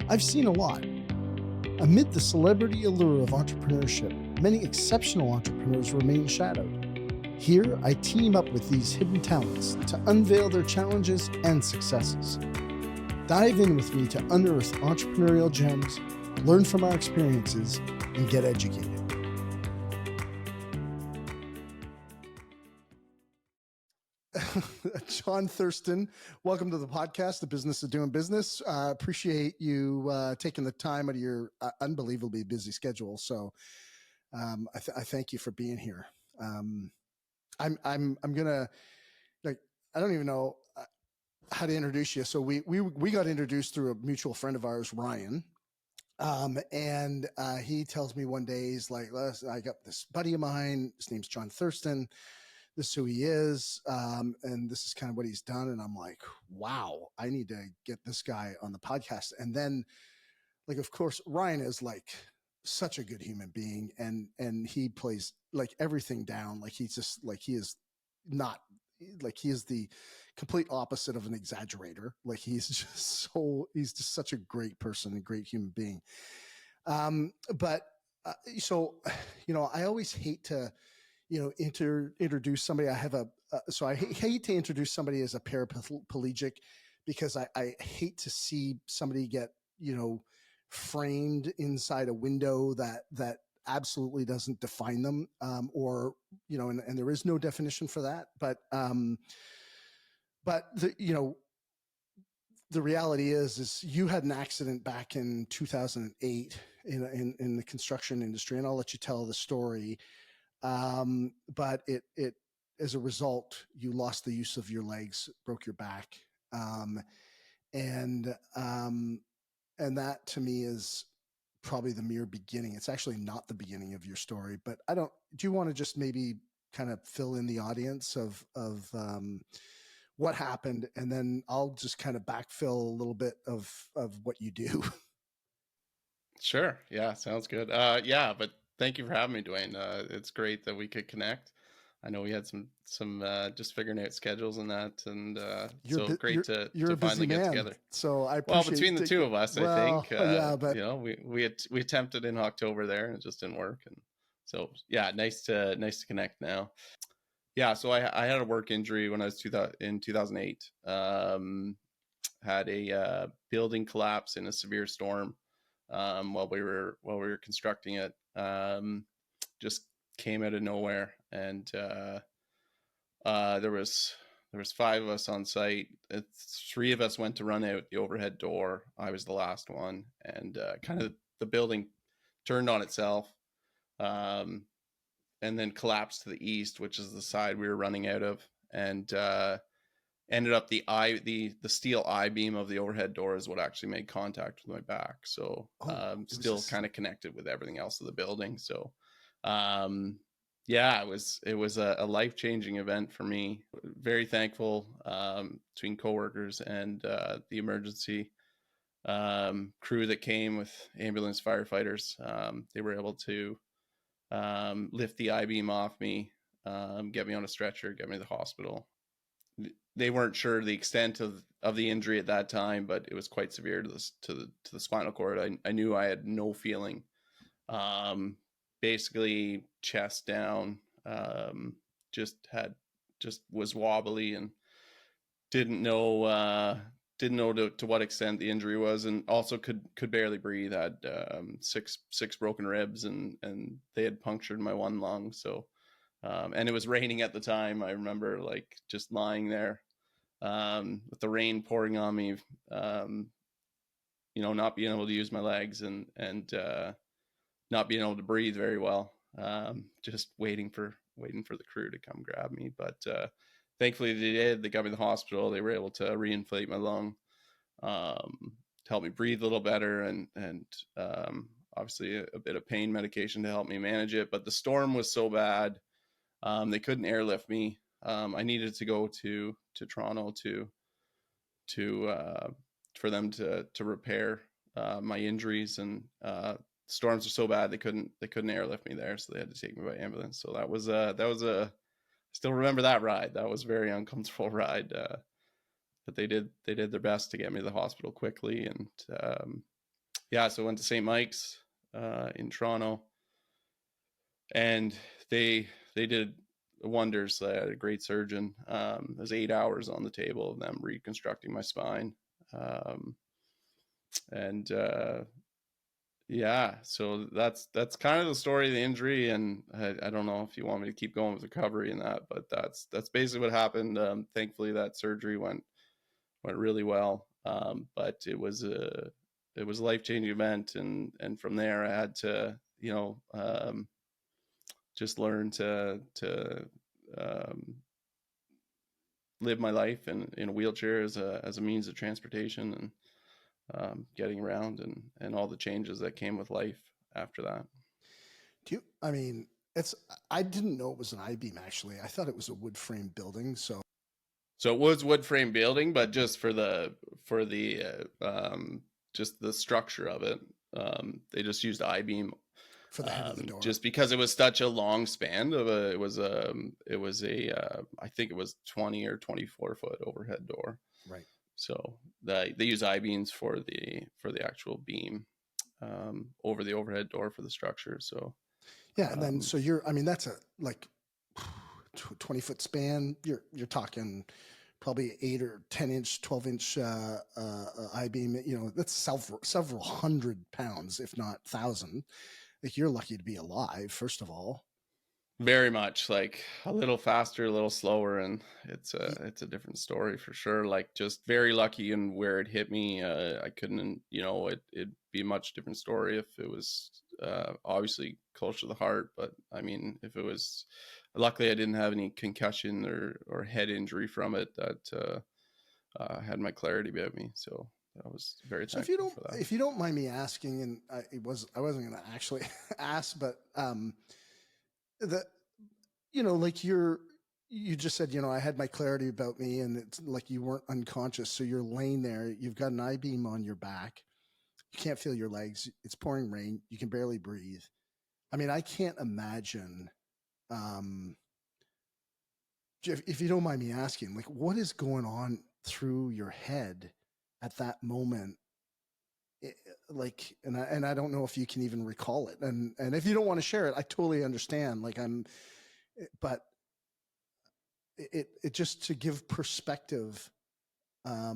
I've seen a lot. Amid the celebrity allure of entrepreneurship, many exceptional entrepreneurs remain shadowed. Here, I team up with these hidden talents to unveil their challenges and successes. Dive in with me to unearth entrepreneurial gems, learn from our experiences, and get educated. Jon Thurston, welcome to the podcast, The Business of Doing Business. Appreciate you taking the time out of your unbelievably busy schedule. So I thank you for being here. I'm gonna, like, I don't even know how to introduce you. So we got introduced through a mutual friend of ours, Ryan. And he tells me one day, he's like, I got this buddy of mine, his name's Jon Thurston. This is who he is. And this is kind of what he's done. And I'm like, wow, I need to get this guy on the podcast. And then, like, of course, Ryan is like such a good human being, and he plays like everything down. Like he's just like, he is not like, he is the complete opposite of an exaggerator. Like he's just such a great person, a great human being. So, I always hate to, introduce somebody. So I hate to introduce somebody as a paraplegic, because I hate to see somebody get, framed inside a window that absolutely doesn't define them, or, and there is no definition for that. But the reality is you had an accident back in 2008 in the construction industry, and I'll let you tell the story. But it as a result, you lost the use of your legs, broke your back. And that to me is probably the mere beginning. It's actually not the beginning of your story, but do you want to just maybe kind of fill in the audience of what happened? And then I'll just kind of backfill a little bit of what you do. Sure. Yeah. Sounds good. But thank you for having me, Dwayne. It's great that we could connect. I know we had some just figuring out schedules and that, and so great to finally get together. So I appreciate. Well, between the two of us, I think. But we attempted in October there, and it just didn't work. And so nice to connect now. Yeah. So I had a work injury when I was in 2008. Had a building collapse in a severe storm. While we were constructing it, just came out of nowhere, and there was 5 of us on site. 3 of us went to run out the overhead door. I was the last one, and kind of the building turned on itself, and then collapsed to the east, which is the side we were running out of, and ended up the steel I-beam of the overhead door is what actually made contact with my back. So still kind of connected with everything else of the building. So it was a life-changing event for me. Very thankful between coworkers and the emergency crew that came with ambulance firefighters. They were able to lift the I-beam off me, get me on a stretcher, get me to the hospital. They weren't sure the extent of the injury at that time, but it was quite severe to the spinal cord. I knew I had no feeling, basically chest down, just was wobbly, and didn't know to what extent the injury was, and also could barely breathe. Had 6 broken ribs, and they had punctured my one lung. So and it was raining at the time. I remember like just lying there with the rain pouring on me, not being able to use my legs and not being able to breathe very well, just waiting for the crew to come grab me. But thankfully they did. They got me to the hospital. They were able to reinflate my lung, to help me breathe a little better, and obviously a bit of pain medication to help me manage it. But the storm was so bad, they couldn't airlift me. I needed to go to Toronto for them to repair my injuries, and storms are so bad they couldn't airlift me there, so they had to take me by ambulance. So that was I still remember that ride. That was a very uncomfortable ride, but they did their best to get me to the hospital quickly, and yeah, so I went to St. Mike's in Toronto, and they did wonders. They had a great surgeon. It was 8 hours on the table of them reconstructing my spine. And yeah, so that's kind of the story of the injury, and I don't know if you want me to keep going with recovery and that, but that's basically what happened. Thankfully, that surgery went really well, but it was a life-changing event, and from there I had to just learn to um, live my life in a wheelchair as a means of transportation, and getting around, and all the changes that came with life after that. I mean, I didn't know it was an I-beam, actually. I thought it was a wood frame building. So it was wood frame building, but just for the just the structure of it, they just used I-beam for the head of the door, just because it was such a long span of I think it was 20 or 24 foot overhead door. Right. So they use I-beams for the actual beam over the overhead door for the structure. So yeah, and then so that's a 20-foot span. You're talking probably 8 or 10 inch, 12 inch I-beam. That's several hundred pounds, if not thousand. Like, you're lucky to be alive, first of all. Very much, like a little faster, a little slower, and it's a different story for sure. Like, just very lucky in where it hit me. I couldn't, it'd be a much different story if it was obviously close to the heart. But I mean, if it was, luckily I didn't have any concussion or head injury from it that had my clarity about me. So I was very thankful for that. If you don't mind me asking, and I wasn't going to actually ask, but you just said, I had my clarity about me, and it's like you weren't unconscious. So you're laying there, you've got an I-beam on your back. You can't feel your legs. It's pouring rain. You can barely breathe. I mean, I can't imagine, if you don't mind me asking, like, what is going on through your head at that moment? And I don't know if you can even recall it. And if you don't want to share it, I totally understand. But it just to give perspective. I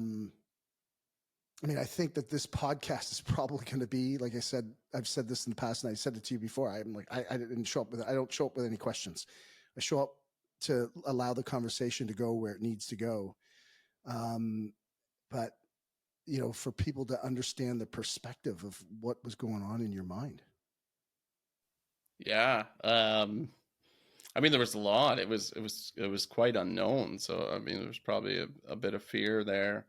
mean, I think that this podcast is probably going to be, like I said, I've said this in the past, and I said it to you before. I don't show up with any questions. I show up to allow the conversation to go where it needs to go. But for people to understand the perspective of what was going on in your mind. Yeah. I mean, there was a lot. It was quite unknown. So, I mean, there was probably a bit of fear there,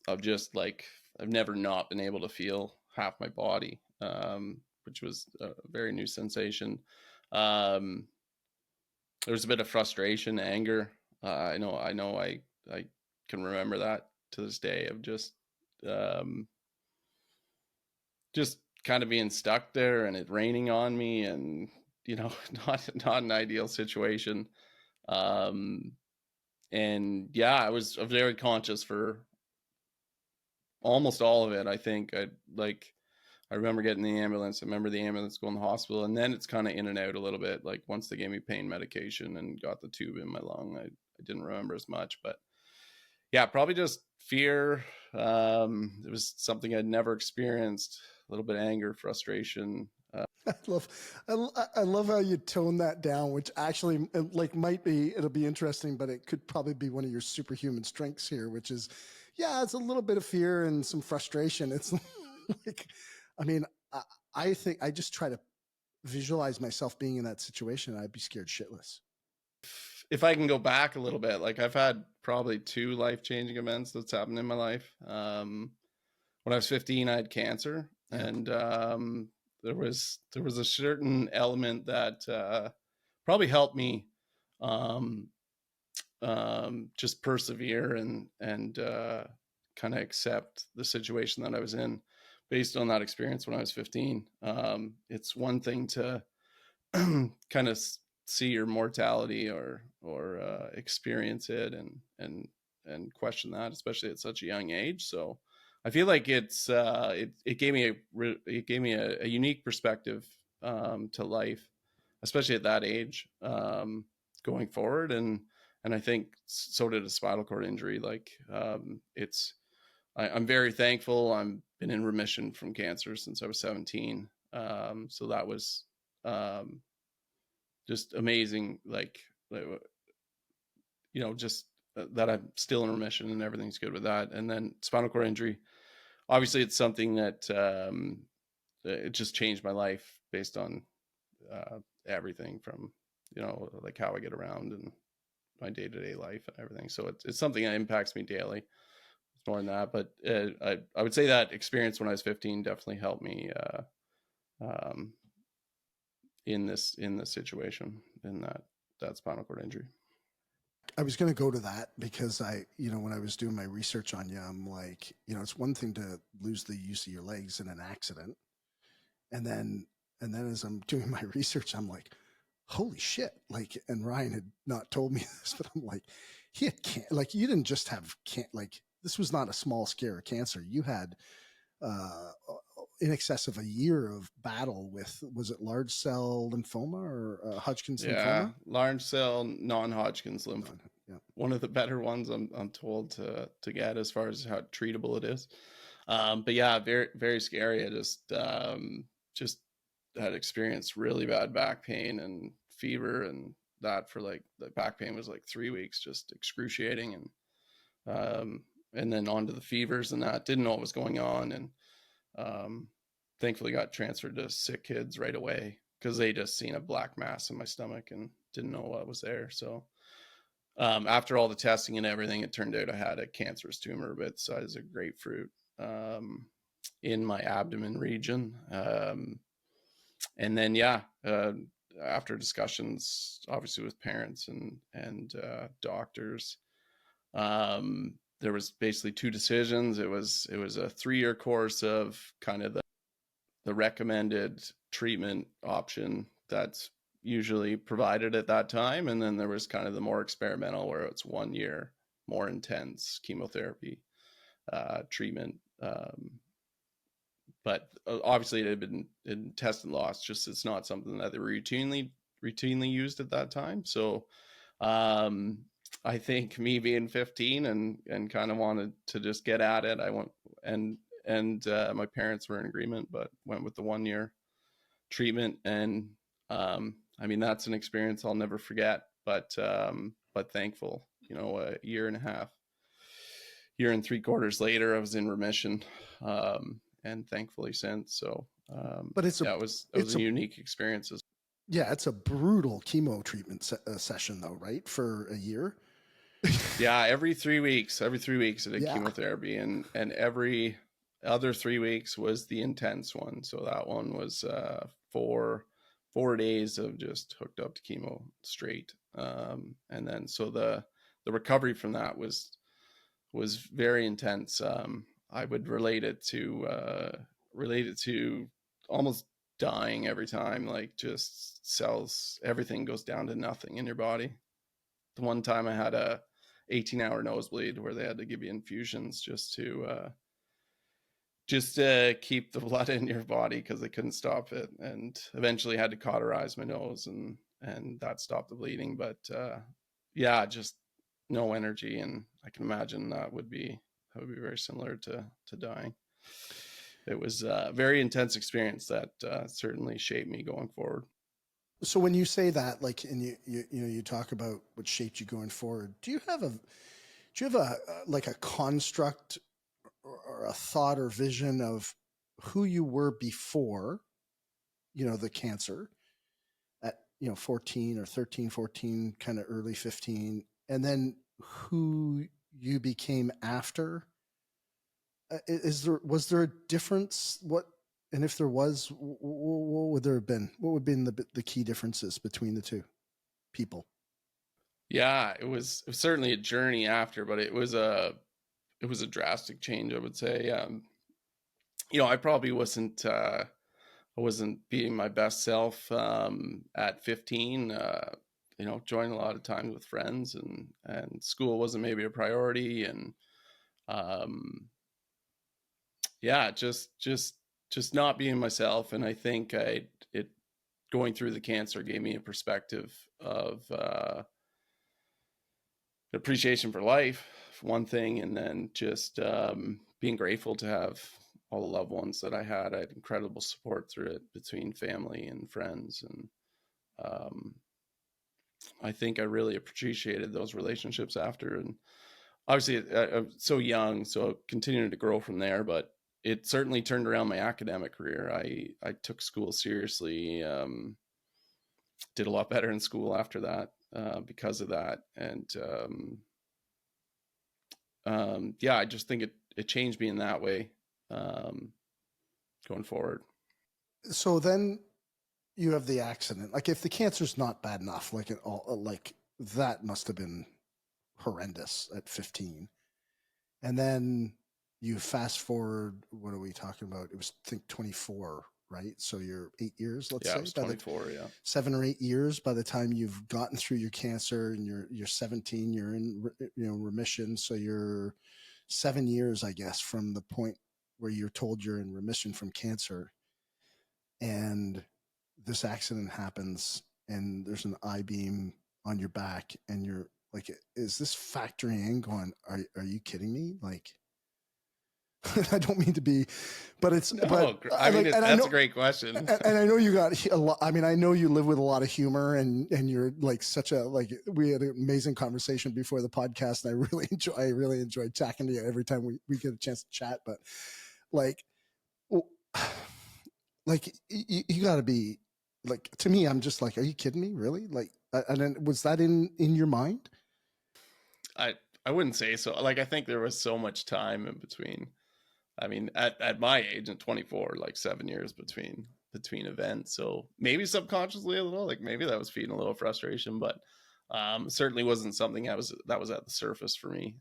of just like, I've never not been able to feel half my body, which was a very new sensation. There was a bit of frustration, anger. I know I can remember that to this day, of just kind of being stuck there, and it raining on me, and not an ideal situation. And yeah, I was very conscious for almost all of it. I think I remember getting the ambulance. I remember the ambulance going to the hospital, and then it's kind of in and out a little bit. Like, once they gave me pain medication and got the tube in my lung, I didn't remember as much. But yeah, probably just fear. It was something I'd never experienced. A little bit of anger, frustration. I love how you tone that down, which actually it'll be interesting, but it could probably be one of your superhuman strengths here, which is, yeah, it's a little bit of fear and some frustration. It's like, I mean, I think I just try to visualize myself being in that situation, and I'd be scared shitless. If I can go back a little bit, like, I've had probably 2 life-changing events that's happened in my life. When I was 15, I had cancer. Yep. And there was a certain element that probably helped me just persevere and kind of accept the situation that I was in based on that experience when I was 15. It's one thing to kind of see your mortality or experience it and question that, especially at such a young age. So I feel like it gave me a unique perspective to life, especially at that age, going forward. And I think so did a spinal cord injury. Like, I'm very thankful. I've been in remission from cancer since I was 17. So that was just amazing. Like, just that I'm still in remission and everything's good with that. And then spinal cord injury, obviously it's something that it just changed my life based on everything from, like how I get around and my day-to-day life and everything. So it's something that impacts me daily. It's more than that, but I would say that experience when I was 15 definitely helped me in this situation, in that spinal cord injury. I was going to go to that because when I was doing my research on you, I'm like, it's one thing to lose the use of your legs in an accident. And then as I'm doing my research, I'm like, holy shit. Like, and Ryan had not told me this, but I'm like, he had like, you didn't just have like, this was not a small scare of cancer. You had, in excess of a year of battle with, was it large cell lymphoma or Hodgkin's lymphoma? Large cell non-Hodgkin's lymphoma. Yeah. One of the better ones I'm told to get as far as how treatable it is. But yeah, very, very scary. I just had experienced really bad back pain and fever, and that for like the back pain was like 3 weeks, just excruciating. And then on to the fevers and that, didn't know what was going on. And thankfully got transferred to sick kids right away because they just seen a black mass in my stomach and didn't know what was there. So after all the testing and everything, it turned out I had a cancerous tumor about the size of grapefruit in my abdomen region. And then, after discussions, obviously with parents and doctors, there was basically two decisions. It was a 3-year course of kind of the recommended treatment option that's usually provided at that time. And then there was kind of the more experimental where it's 1 year, more intense chemotherapy treatment. But obviously it had been in test and lost, just it's not something that they were routinely used at that time. So I think me being 15 and kind of wanted to just get at it, I went and my parents were in agreement, but went with the 1 year treatment. And I mean, that's an experience I'll never forget, but thankful, a year and 3/4 later, I was in remission, and thankfully since. So, but it was a unique experience. Yeah, it's a brutal chemo treatment session though, right? For a year. Yeah, every 3 weeks, I did chemotherapy, and every other 3 weeks was the intense one. So that one was 4 days of just hooked up to chemo straight. And then, so the recovery from that was very intense. I would relate it to almost dying every time, like just cells, everything goes down to nothing in your body. The one time I had a 18-hour nosebleed where they had to give you infusions just to keep the blood in your body because they couldn't stop it, and eventually had to cauterize my nose and that stopped the bleeding. But just no energy, and I can imagine that would be very similar to dying. It was a very intense experience that certainly shaped me going forward. So when you say that, like, and you talk about what shaped you going forward, do you have a like a construct or a thought or vision of who you were before, the cancer at, 14 or 13, 14, kind of early 15, and then who you became after? Was there a difference? And if there was, what would there have been? What would have been the key differences between the two people? Yeah, it was certainly a journey after, but it was a drastic change, I would say. I probably wasn't being my best self at 15. Joining a lot of times with friends, and school wasn't maybe a priority, and yeah, just not being myself. And I think it going through the cancer gave me a perspective of appreciation for life, for one thing, and then just being grateful to have all the loved ones that I had. I had incredible support through it between family and friends, and I think I really appreciated those relationships after. And obviously, I'm so young, so continuing to grow from there. But it certainly turned around my academic career. I took school seriously. Did a lot better in school after that because of that. And yeah, I just think it changed me in that way going forward. So then you have the accident. Like if the cancer's not bad enough, like like that must have been horrendous at 15. And then you fast forward, what are we talking about? It was, I think, 24, right? So you're 8 years, let's say. Yeah, it was 24, yeah. 7 or 8 years by the time you've gotten through your cancer, and you're 17, you're in remission. So you're 7 years, I guess, from the point where you're told you're in remission from cancer. And this accident happens, and there's an I-beam on your back, and you're like, is this factoring in going, are you kidding me? Like, I don't mean to be, but it's, No, but I mean, like, that's a great question. And I know you got a lot. I mean, I know you live with a lot of humor, and you're like we had an amazing conversation before the podcast, and I really enjoy talking to you every time we get a chance to chat. But like, like you got to be like, to me, I'm just like, are you kidding me? Really? Like, and then was that in your mind? I wouldn't say so. Like, I think there was so much time in between. I mean, at my age, at 24, like 7 years between events. So maybe subconsciously a little, like maybe that was feeding a little frustration, but certainly wasn't something that was at the surface for me.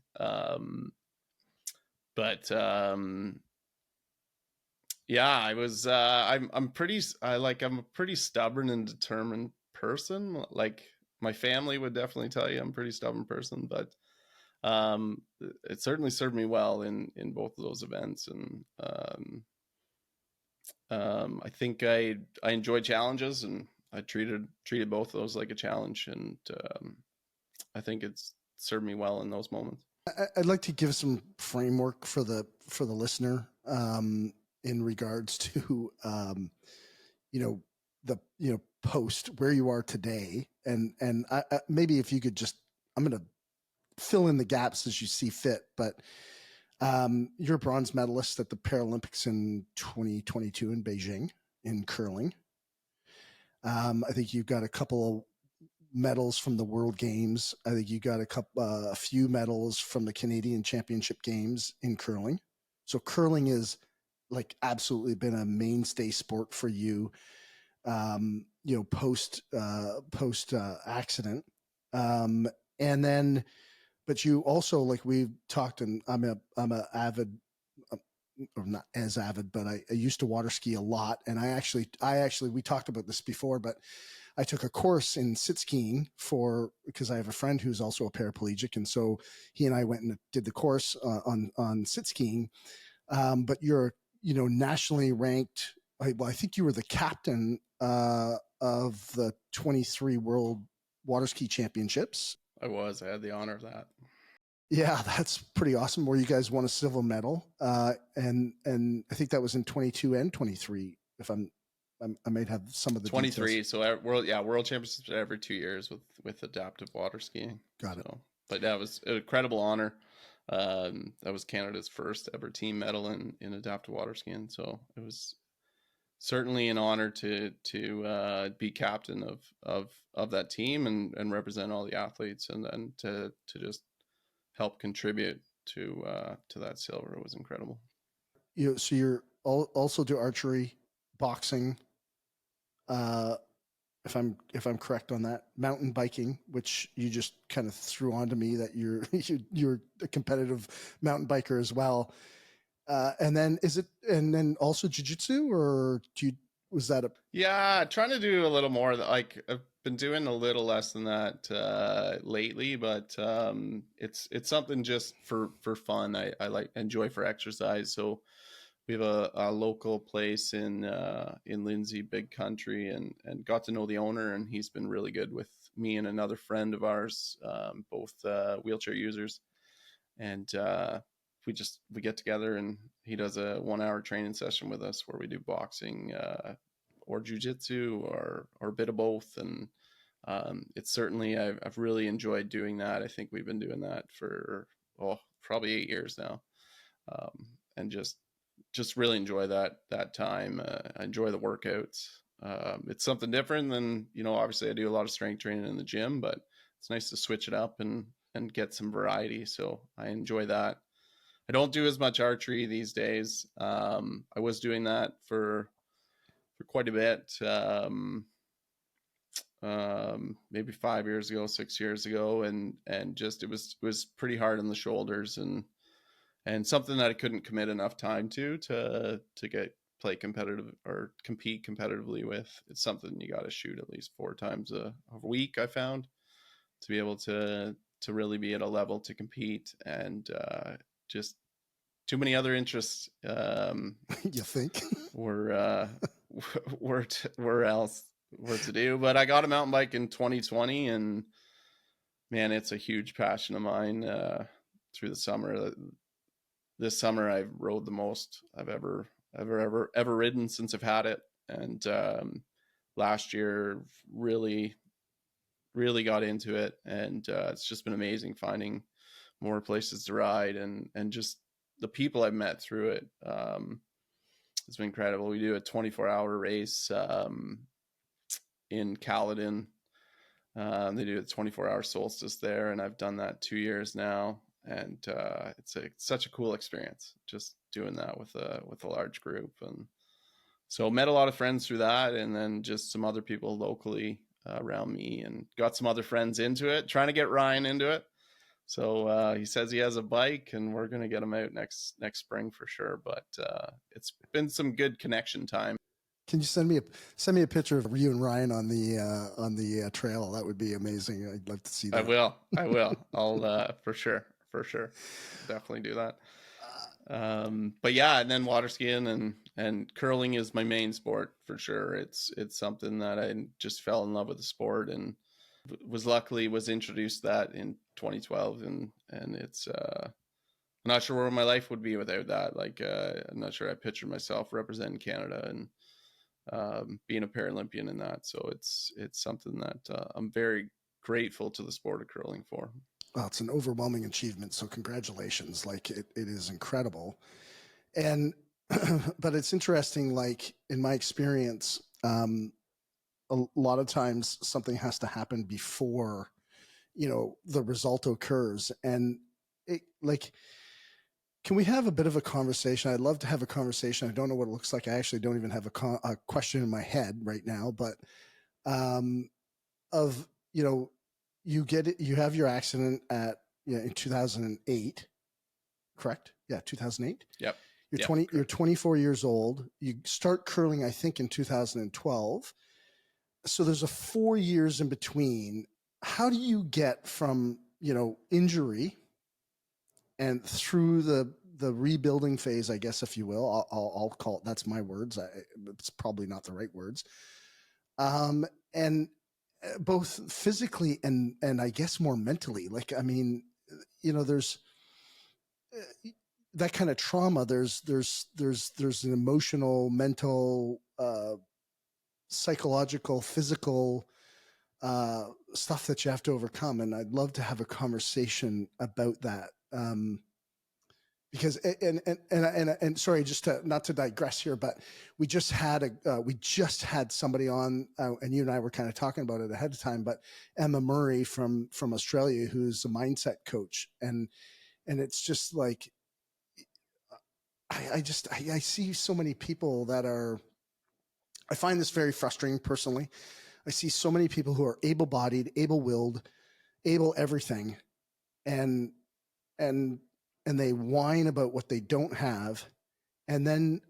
But yeah, I was. I'm a pretty stubborn and determined person. Like my family would definitely tell you I'm a pretty stubborn person, but it certainly served me well in both of those events. And I think I enjoyed challenges, and I treated both of those like a challenge, and I think it's served me well in those moments. I'd like to give some framework for the listener in regards to the post where you are today, and maybe if you could just, I'm going to fill in the gaps as you see fit, but you're a bronze medalist at the Paralympics in 2022 in Beijing in curling. I think you've got a couple of medals from the World Games. I think you got a few medals from the Canadian Championship Games in curling. So curling is like absolutely been a mainstay sport for you, post accident. And then, but you also, like we've talked, and I'm a avid, or not as avid, but I used to water ski a lot. And I actually, we talked about this before, but I took a course in sit skiing because I have a friend who's also a paraplegic. And so he and I went and did the course on sit skiing. But you're, nationally ranked. I think you were the captain of the 23 World Waterski Championships. I had the honor of that. Yeah, that's pretty awesome. Where you guys won a silver medal, and I think that was in 22 and 23. If I might have some of the 23. details. So world championships every 2 years with adaptive water skiing. Got it. But that was an incredible honor. That was Canada's first ever team medal in adaptive water skiing. So it was certainly an honor to be captain of that team and represent all the athletes, and then to just help contribute to that silver. It was incredible. So you're also do archery, boxing. If I'm correct on that, mountain biking, which you just kind of threw onto me that you're a competitive mountain biker as well. And then also jiu-jitsu, or was that trying to do a little more. Like I've been doing a little less than that lately, but it's something just for fun. I enjoy for exercise. So we have a local place in Lindsay, big country, and got to know the owner, and he's been really good with me and another friend of ours, both wheelchair users, and we get together, and he does a 1-hour training session with us where we do boxing or jiu-jitsu or a bit of both, and it's certainly I've really enjoyed doing that. I think we've been doing that for probably 8 years now, and just really enjoy that time. I enjoy the workouts. It's something different than, obviously I do a lot of strength training in the gym, but it's nice to switch it up and get some variety. So I enjoy that. I don't do as much archery these days. I was doing that for quite a bit. Maybe 5 years ago, 6 years ago. And just, it was pretty hard on the shoulders and something that I couldn't commit enough time to play competitive or compete competitively with. It's something you got to shoot at least 4 times a week, I found, to be able to really be at a level to compete, and just too many other interests. You think? were to do. But I got a mountain bike in 2020, and man, it's a huge passion of mine. Through the summer, this summer I've rode the most I've ever ridden since I've had it, and last year really got into it, and it's just been amazing finding more places to ride, and just the people I've met through it. It's been incredible. We do a 24-hour race in Caledon. They do a 24-hour solstice there, and I've done that 2 years now, and it's such a cool experience just doing that with a large group. And so met a lot of friends through that, and then just some other people locally around me, and got some other friends into it, trying to get Ryan into it. So he says he has a bike, and we're going to get him out next spring for sure. But it's been some good connection time. Can you send me a picture of you and Ryan on the trail? That would be amazing. I'd love to see that. I will. I'll for sure. Definitely do that. But yeah, and then water skiing and curling is my main sport for sure. It's something that I just fell in love with the sport, and was introduced to that in 2012, and it's I'm not sure where my life would be without that. Like I'm not sure I pictured myself representing Canada and being a Paralympian in that. So it's something that I'm very grateful to the sport of curling for. Well, it's an overwhelming achievement, so congratulations. Like it is incredible. And but it's interesting, like in my experience, a lot of times something has to happen before the result occurs. And can we have a bit of a conversation? I'd love to have a conversation. I don't know what it looks like. I actually don't even have a question in my head right now, but you have your accident in 2008, correct? Yeah, 2008. Yep. You're 24 years old. You start curling, I think, in 2012. So there's a 4 years in between. How do you get from injury and through the rebuilding phase, I guess, if you will? I'll call it. That's my words. It's probably not the right words. And both physically and I guess more mentally. Like, I mean, there's that kind of trauma. There's an emotional, mental, psychological, physical stuff that you have to overcome. And I'd love to have a conversation about that. Because and sorry, just not to digress here, but we just had somebody on, and you and I were kind of talking about it ahead of time. But Emma Murray from Australia, who's a mindset coach, and it's just like I see so many people that are. I find this very frustrating personally. I see so many people who are able-bodied, able-willed, able everything, and they whine about what they don't have. And then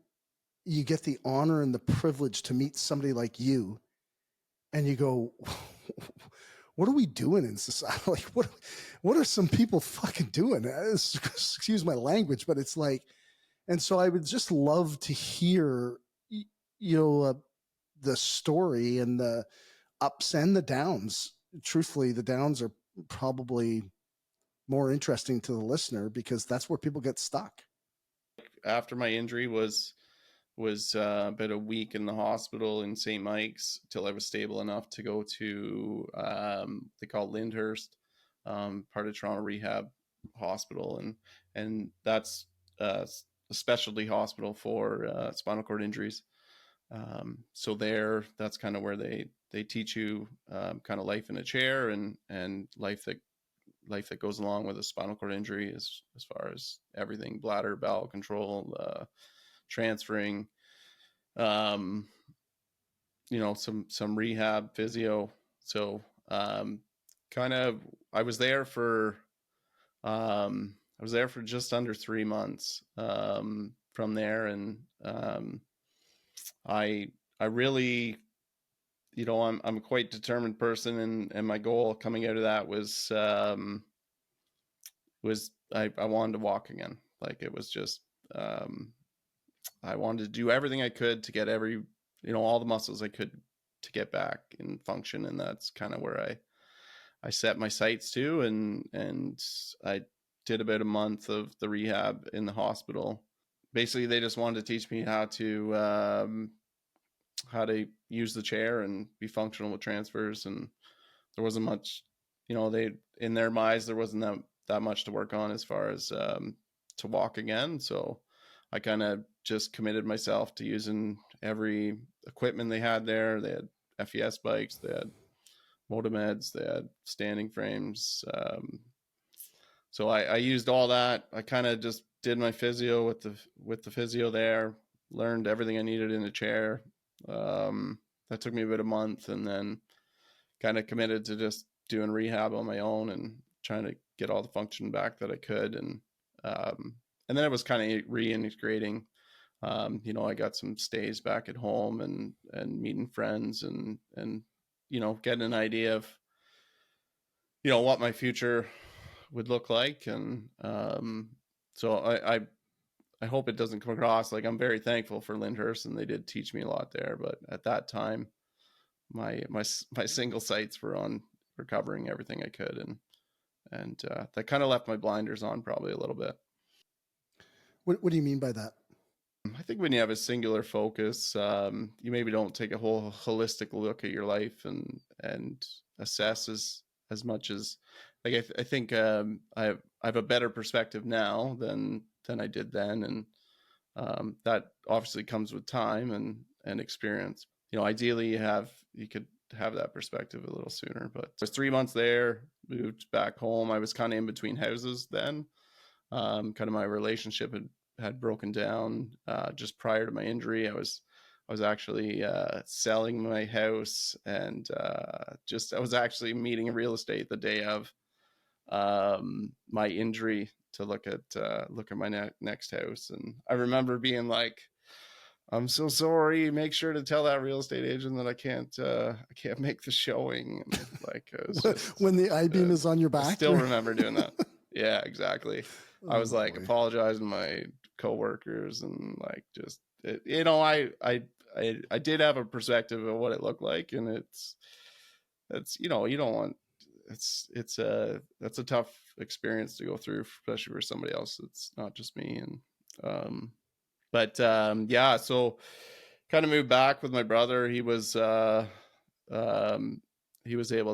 you get the honor and the privilege to meet somebody like you, and you go, what are we doing in society? Like, what are some people fucking doing? Excuse my language, but it's like, And so I would just love to hear, the story and the ups and the downs. Truthfully, the downs are probably more interesting to the listener because that's where people get stuck. After my injury was about a week in the hospital in St. Mike's till I was stable enough to go to they call it Lyndhurst, part of Toronto Rehab Hospital, and that's a specialty hospital for spinal cord injuries. So that's kind of where they teach you kind of life in a chair and life that goes along with a spinal cord injury, as far as everything: bladder, bowel control, transferring, some rehab, physio. So kind of I was there for just under 3 months from there, and I really, I'm a quite determined person, and my goal coming out of that was I wanted to walk again. Like, it was just I wanted to do everything I could to get all the muscles I could to get back in function, and that's kind of where I set my sights to, and I did about a month of the rehab in the hospital. Basically, they just wanted to teach me how to use the chair and be functional with transfers, and there wasn't much, in their minds, there wasn't that much to work on as far as to walk again. So I kind of just committed myself to using every equipment they had there. They had FES bikes, they had Motomeds, they had standing frames. So I used all that. I kind of just did my physio with the physio there, learned everything I needed in a chair. That took me about a month, and then kind of committed to just doing rehab on my own and trying to get all the function back that I could. And then I was kind of reintegrating. I got some stays back at home and meeting friends and getting an idea of, what my future would look like. And so I hope it doesn't come across like I'm very thankful for Lyndhurst, and they did teach me a lot there. But at that time, my single sights were on recovering everything I could, and that kind of left my blinders on probably a little bit. What do you mean by that? I think when you have a singular focus, you maybe don't take a whole holistic look at your life and assess as much as, like, I think I have a better perspective now than I did then, and that obviously comes with time and experience. Ideally you could have that perspective a little sooner, but I was 3 months there, moved back home. I was kind of in between houses then. Kind of my relationship had broken down just prior to my injury. I was actually selling my house, and I was actually meeting in real estate the day of my injury to look at my next house. And I remember being like, "I'm so sorry. Make sure to tell that real estate agent that I can't make the showing." And, like, it was just, when the I-beam is on your back. I still remember doing that. Yeah, exactly. I was like apologizing to my coworkers, and like, just I did have a perspective of what it looked like, and it's you don't want, that's a tough experience to go through, especially for somebody else. It's not just me. And yeah, so kind of moved back with my brother. He was able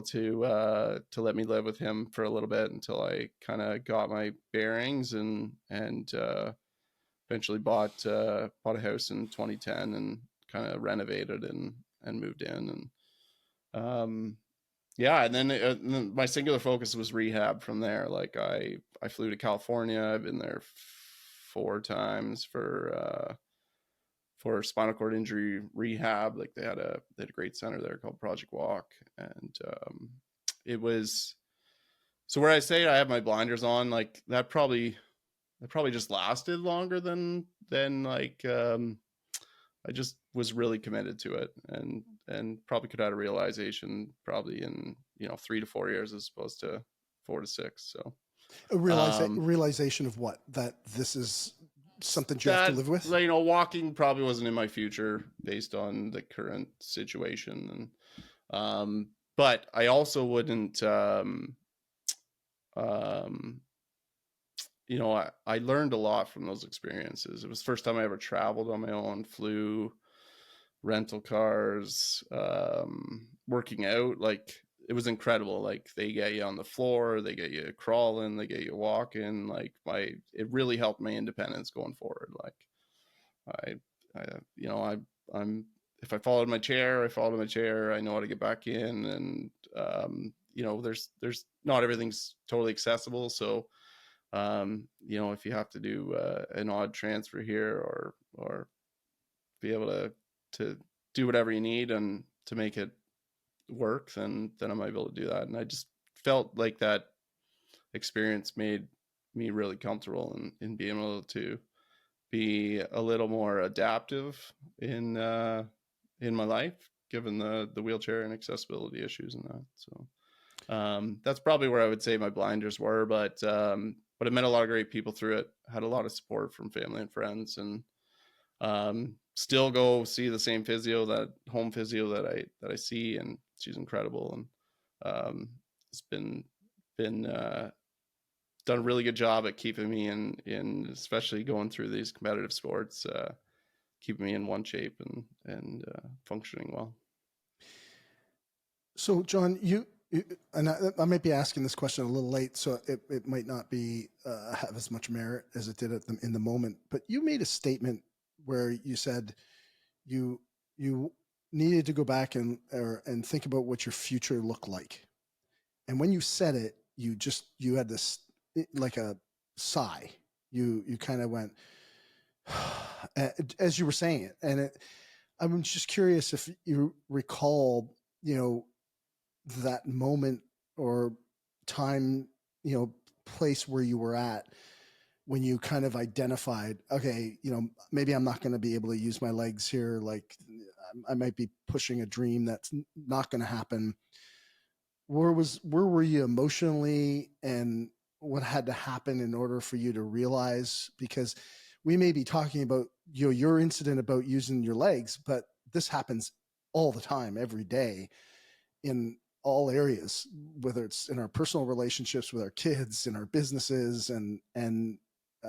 to let me live with him for a little bit until I kind of got my bearings, and eventually bought a house in 2010 and kind of renovated and moved in. And yeah, and then my singular focus was rehab from there. Like, I flew to California. I've been there 4 times for spinal cord injury rehab. Like, they had a great center there called Project Walk. And it was, so where I say I have my blinders on, like, that probably just lasted longer than like, I just was really committed to it, and probably could have had a realization probably in 3 to 4 years as opposed to 4 to 6. So a realization of what? That this is something you have to live with? Like, you know, walking probably wasn't in my future based on the current situation. And but I also wouldn't you know, I learned a lot from those experiences. It was the first time I ever traveled on my own, flew, rental cars, working out. Like, it was incredible. Like, they get you on the floor, they get you crawling, they get you walking. Like, it really helped my independence going forward. Like, you know, I'm if I fall in my chair, I fall in my chair. I know how to get back in. And you know, there's not everything's totally accessible. So you know, if you have to do an odd transfer here, or be able to do whatever you need and to make it work, then I might be able to do that. And I just felt like that experience made me really comfortable in being able to be a little more adaptive in my life, given the wheelchair and accessibility issues and that. So that's probably where I would say my blinders were, but I met a lot of great people through it, had a lot of support from family and friends, and still go see the same home physio that I see, and she's incredible. And it's been done a really good job at keeping me in especially going through these competitive sports, keeping me in one shape and functioning well. So, Jon, you and I might be asking this question a little late, so it might not be have as much merit as it did in the moment. But you made a statement where you said you needed to go back and think about what your future looked like. And when you said it, you had this like a sigh. You kind of went as you were saying it, and I'm just curious if you recall, you know, that moment or time, you know, place where you were at when you kind of identified, okay, you know, maybe I'm not going to be able to use my legs here. Like, I might be pushing a dream that's not going to happen. Where were you emotionally, and what had to happen in order for you to realize? Because we may be talking about, you know, your incident about using your legs, but this happens all the time, every day, in all areas, whether it's in our personal relationships with our kids, in our businesses, and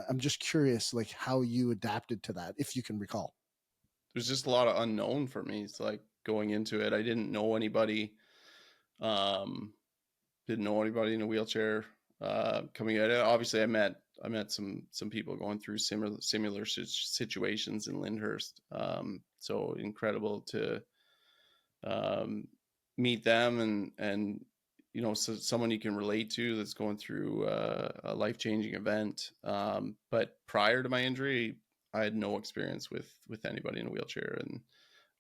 I'm just curious, like, how you adapted to that, if you can recall. There's just a lot of unknown for me. It's like, going into it, I didn't know anybody. Didn't know anybody in a wheelchair. Coming at it, obviously, I met some people going through similar situations in Lyndhurst. So incredible to meet them, and you know, so someone you can relate to that's going through a life-changing event. But prior to my injury, I had no experience with anybody in a wheelchair and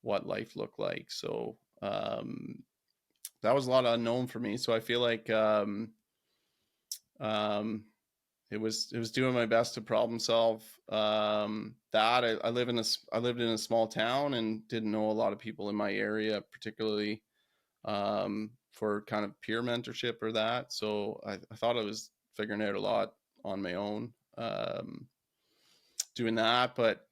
what life looked like. So that was a lot of unknown for me. So I feel like it was doing my best to problem solve that. I lived in a small town and didn't know a lot of people in my area, particularly for kind of peer mentorship or that. So I thought I was figuring out a lot on my own doing that. But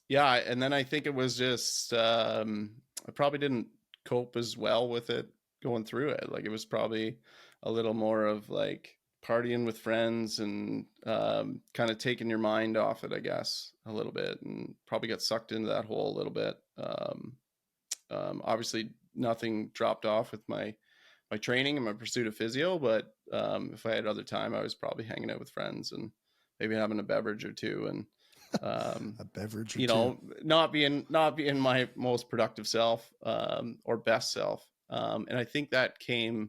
yeah, and then I think it was just I probably didn't cope as well with it going through it. Like, it was probably a little more of like partying with friends and kind of taking your mind off it, I guess, a little bit, and probably got sucked into that hole a little bit. Obviously, nothing dropped off with my training and my pursuit of physio, but if I had other time, I was probably hanging out with friends and maybe having a beverage or two, and a beverage or you know, not being my most productive self or best self. And I think that came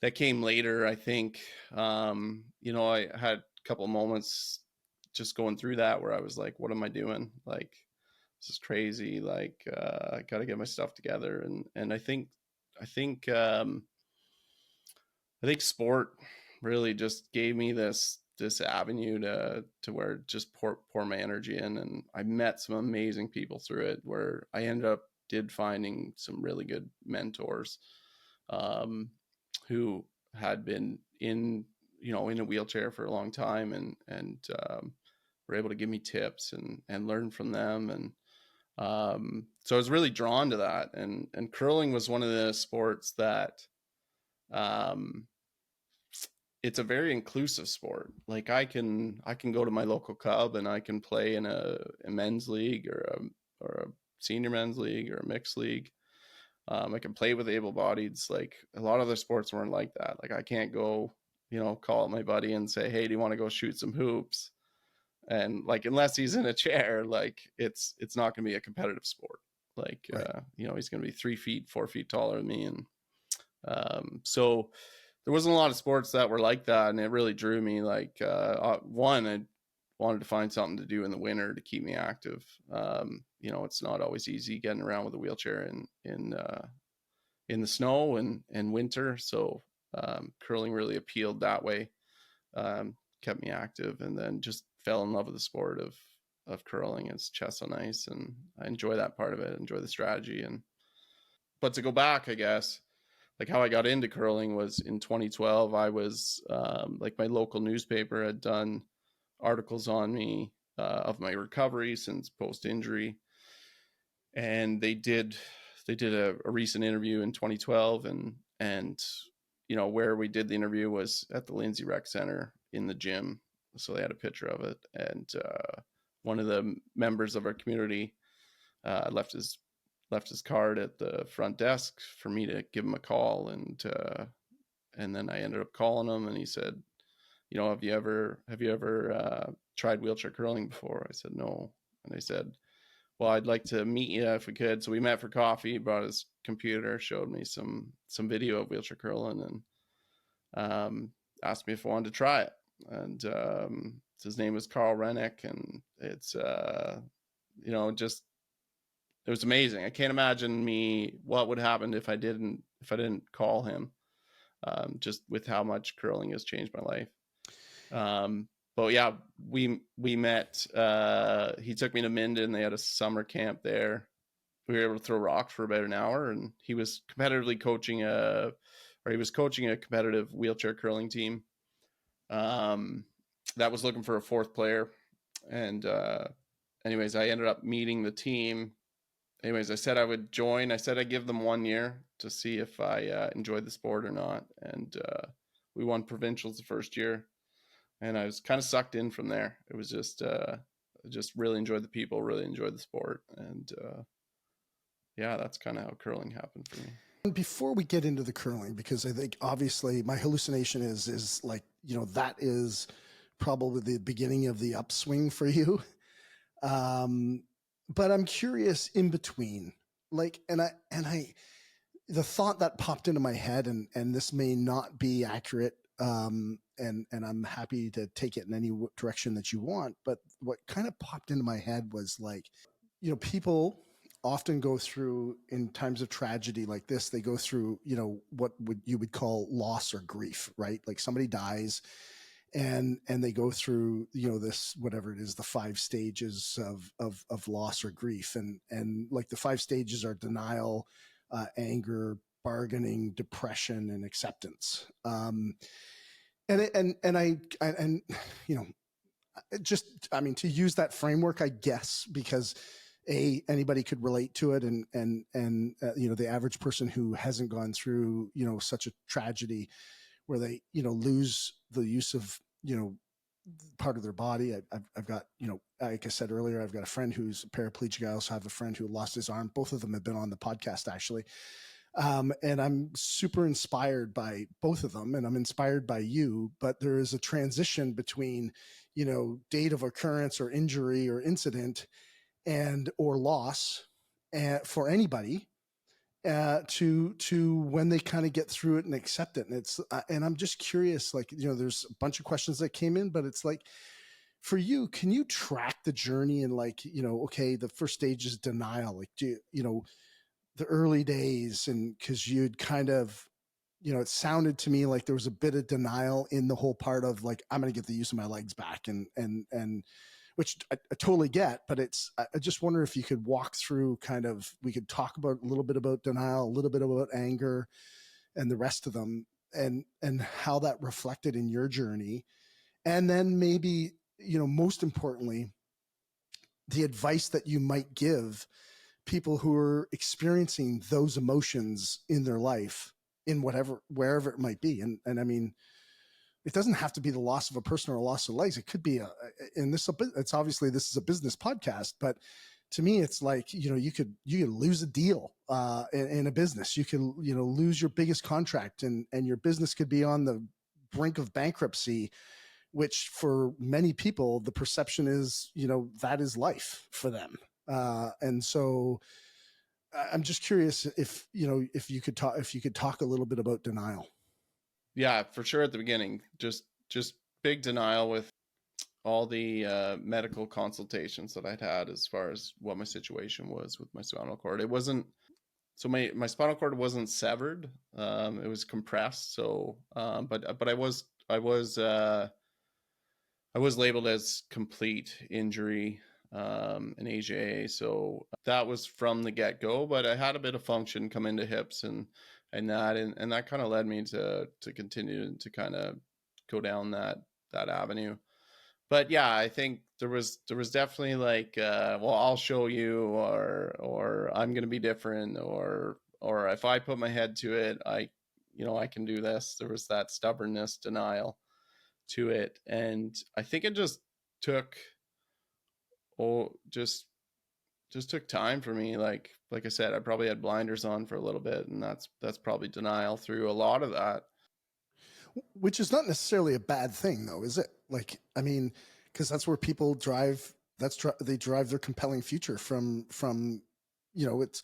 later. I think you know, I had a couple of moments just going through that where I was like, what am I doing? Like, this is crazy. Like, I got to get my stuff together. And I think sport really just gave me this avenue to where just pour my energy in. And I met some amazing people through it, where I ended up finding some really good mentors who had been in in a wheelchair for a long time, and were able to give me tips and learn from them. And so I was really drawn to that. And curling was one of the sports that, it's a very inclusive sport. Like I can go to my local club and I can play in a men's league or a senior men's league or a mixed league. I can play with able-bodieds. Like a lot of other sports weren't like that. Like I can't go, call up my buddy and say, hey, do you want to go shoot some hoops? And like, unless he's in a chair, like it's not going to be a competitive sport. Like, right. He's going to be 3 feet, 4 feet taller than me. And so there wasn't a lot of sports that were like that. And it really drew me. Like, one, I wanted to find something to do in the winter to keep me active. It's not always easy getting around with a wheelchair in the snow and winter. So curling really appealed that way, kept me active, and then just fell in love with the sport of curling. It's chess on ice, and I enjoy that part of it, enjoy the strategy. But to go back, I guess, like how I got into curling was in 2012. I was like my local newspaper had done articles on me of my recovery since post-injury. And they did a recent interview in 2012, and where we did the interview was at the Lindsay Rec Center in the gym. So they had a picture of it, and one of the members of our community left his card at the front desk for me to give him a call, and then I ended up calling him, and he said, have you ever tried wheelchair curling before? I said no, and I said, well, I'd like to meet you if we could. So we met for coffee. He brought his computer, showed me some video of wheelchair curling, and asked me if I wanted to try it. And his name was Carl Rennick, and it's just, it was amazing. I can't imagine what would happen if I didn't call him, just with how much curling has changed my life. But yeah, we met. He took me to Minden. They had a summer camp there. We were able to throw rocks for about an hour, and he was coaching a competitive wheelchair curling team that was looking for a 4th player. And anyways, I ended up meeting the team. Anyways, I said I would join. I said I'd give them 1 year to see if I enjoyed the sport or not. And we won provincials the first year. And I was kind of sucked in from there. It was just really enjoyed the people, really enjoyed the sport. And that's kind of how curling happened for me. And before we get into the curling, because I think obviously my hallucination is like, that is probably the beginning of the upswing for you. But I'm curious in between, like, and I, the thought that popped into my head, and this may not be accurate, and I'm happy to take it in any direction that you want. But what kind of popped into my head was like, people often go through, in times of tragedy like this, they go through, what you would call loss or grief, right? Like somebody dies, and they go through, this, whatever it is, the 5 stages of loss or grief. And like the 5 stages are denial, anger, bargaining, depression, and acceptance. To use that framework, I guess, because anybody could relate to it, and the average person who hasn't gone through, such a tragedy where they, lose the use of, part of their body. I've got, like I said earlier, I've got a friend who's a paraplegic. I also have a friend who lost his arm. Both of them have been on the podcast, actually. And I'm super inspired by both of them, and I'm inspired by you, but there is a transition between, date of occurrence or injury or incident or loss for anybody, to when they kind of get through it and accept it. And and I'm just curious, like, there's a bunch of questions that came in, but it's like, for you, can you track the journey and like, okay, the first stage is denial. Like, the early days, and because you'd kind of, it sounded to me like there was a bit of denial in the whole part of like, I'm going to get the use of my legs back, and which I totally get, but I just wonder if you could walk through we could talk about a little bit about denial, a little bit about anger, and the rest of them, and how that reflected in your journey. And then maybe, most importantly, the advice that you might give people who are experiencing those emotions in their life, in wherever it might be. And I mean, it doesn't have to be the loss of a person or a loss of legs. It could be it's obviously, this is a business podcast, but to me, it's like, you could lose a deal in a business. You could, lose your biggest contract, and your business could be on the brink of bankruptcy, which for many people, the perception is, that is life for them. And so I'm just curious if you could talk a little bit about denial. Yeah, for sure. At the beginning, just big denial with all the medical consultations that I'd had as far as what my situation was with my spinal cord. It wasn't, so my spinal cord wasn't severed. It was compressed. So, but I was labeled as complete injury, an AJA. So that was from the get go, but I had a bit of function come into hips and that kind of led me to continue to kind of go down that avenue. But yeah, I think there was definitely like, well, I'll show you, or I'm going to be different, or if I put my head to it, I can do this. There was that stubbornness, denial to it. And I think it just took, just took time for me. Like I said, I probably had blinders on for a little bit, and that's probably denial through a lot of that. Which is not necessarily a bad thing, though, is it? Like, I mean, because that's where people drive. They drive their compelling future from. It's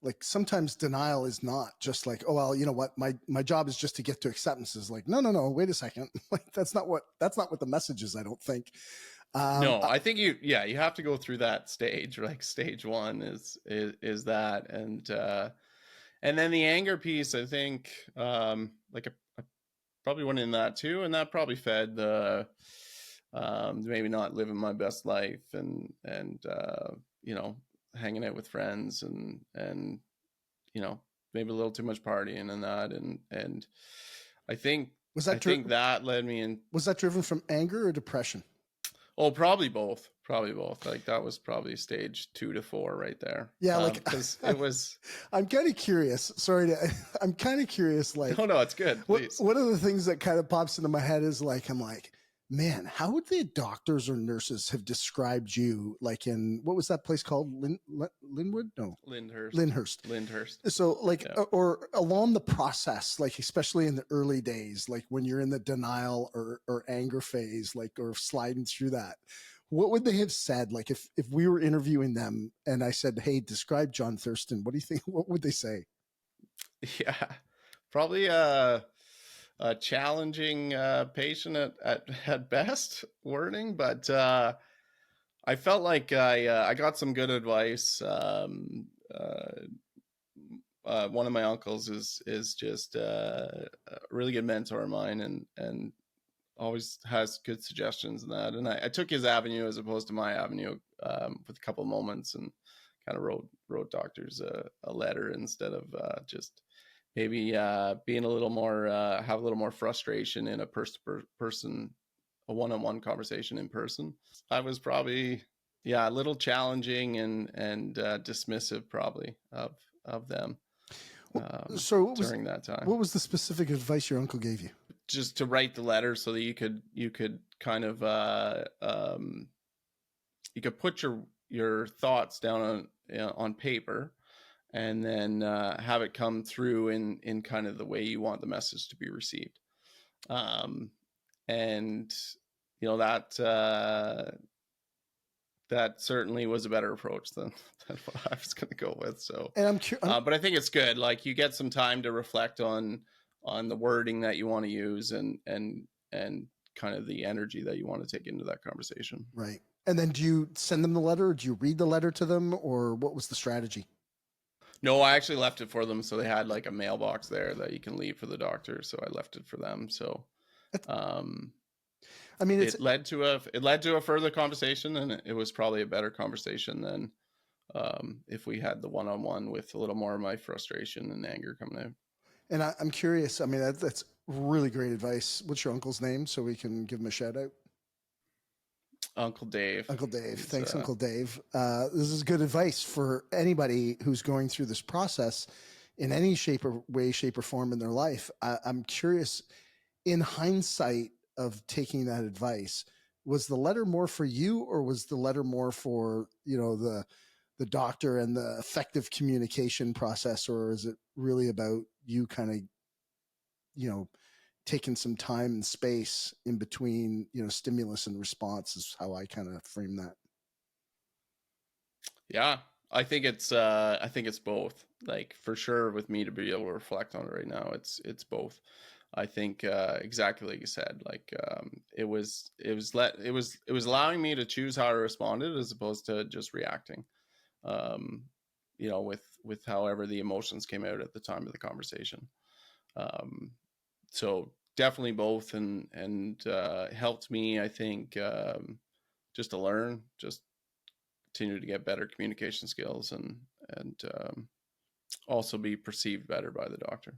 like sometimes denial is not just like, oh well, you know what, my job is just to get to acceptance. Is like, no, wait a second, like that's not what the message is. I don't think. No, I think you have to go through that stage. Like stage one is that, and then the anger piece. I think like I probably went in that too, and that probably fed the maybe not living my best life and hanging out with friends and maybe a little too much partying and that, and I think that led me in. Was that driven from anger or depression? Oh, probably both. Like that was probably stage 2 to 4 right there. Yeah, like because it was. I'm kind of curious. I'm kind of curious. Like, no, it's good. One of the things that kind of pops into my head is like, I'm like, man, how would the doctors or nurses have described you? Like in, what was that place called? Linwood? No, Lyndhurst. So like, yeah. Or along the process, like, especially in the early days, like when you're in the denial or anger phase, like, or sliding through that, what would they have said? Like if we were interviewing them and I said, hey, describe Jon Thurston, what do you think? What would they say? Yeah, probably, a challenging patient at best wording, but I felt like I got some good advice. One of my uncles is just a really good mentor of mine, and always has good suggestions and that. And I took his avenue as opposed to my avenue with a couple moments, and kind of wrote doctors a letter instead of just maybe being a little more, have a little more frustration in a person, a one-on-one conversation in person. I was probably, a little challenging and dismissive probably of them during that time. What was the specific advice your uncle gave you? Just to write the letter so that you could kind of, you could put your thoughts down on paper, and then have it come through in kind of the way you want the message to be received. And that certainly was a better approach than what I was going to go with. So, and but I think it's good. Like you get some time to reflect on the wording that you want to use and kind of the energy that you want to take into that conversation. Right. And then do you send them the letter, or do you read the letter to them, or what was the strategy? No, I actually left it for them. So they had like a mailbox there that you can leave for the doctor. So I left it for them. So, I mean, it led to a further conversation, and it was probably a better conversation than if we had the one-on-one with a little more of my frustration and anger coming out. And I'm curious. I mean, that's really great advice. What's your uncle's name so we can give him a shout out? Uncle Dave. Uncle Dave. He's, Thanks, Uncle Dave. This is good advice for anybody who's going through this process in any shape or way, shape or form in their life. I'm curious, in hindsight of taking that advice, was the letter more for you, or was the letter more for, the doctor and the effective communication process, or is it really about you kind of, taking some time and space in between, stimulus and response, is how I kind of frame that. Yeah, I think it's both. Like, for sure, with me to be able to reflect on it right now, it's both. I think exactly like you said. Like, it was allowing me to choose how I responded as opposed to just reacting. With however the emotions came out at the time of the conversation. So definitely both, and helped me, I think, just to learn, just continue to get better communication skills, and also be perceived better by the doctor.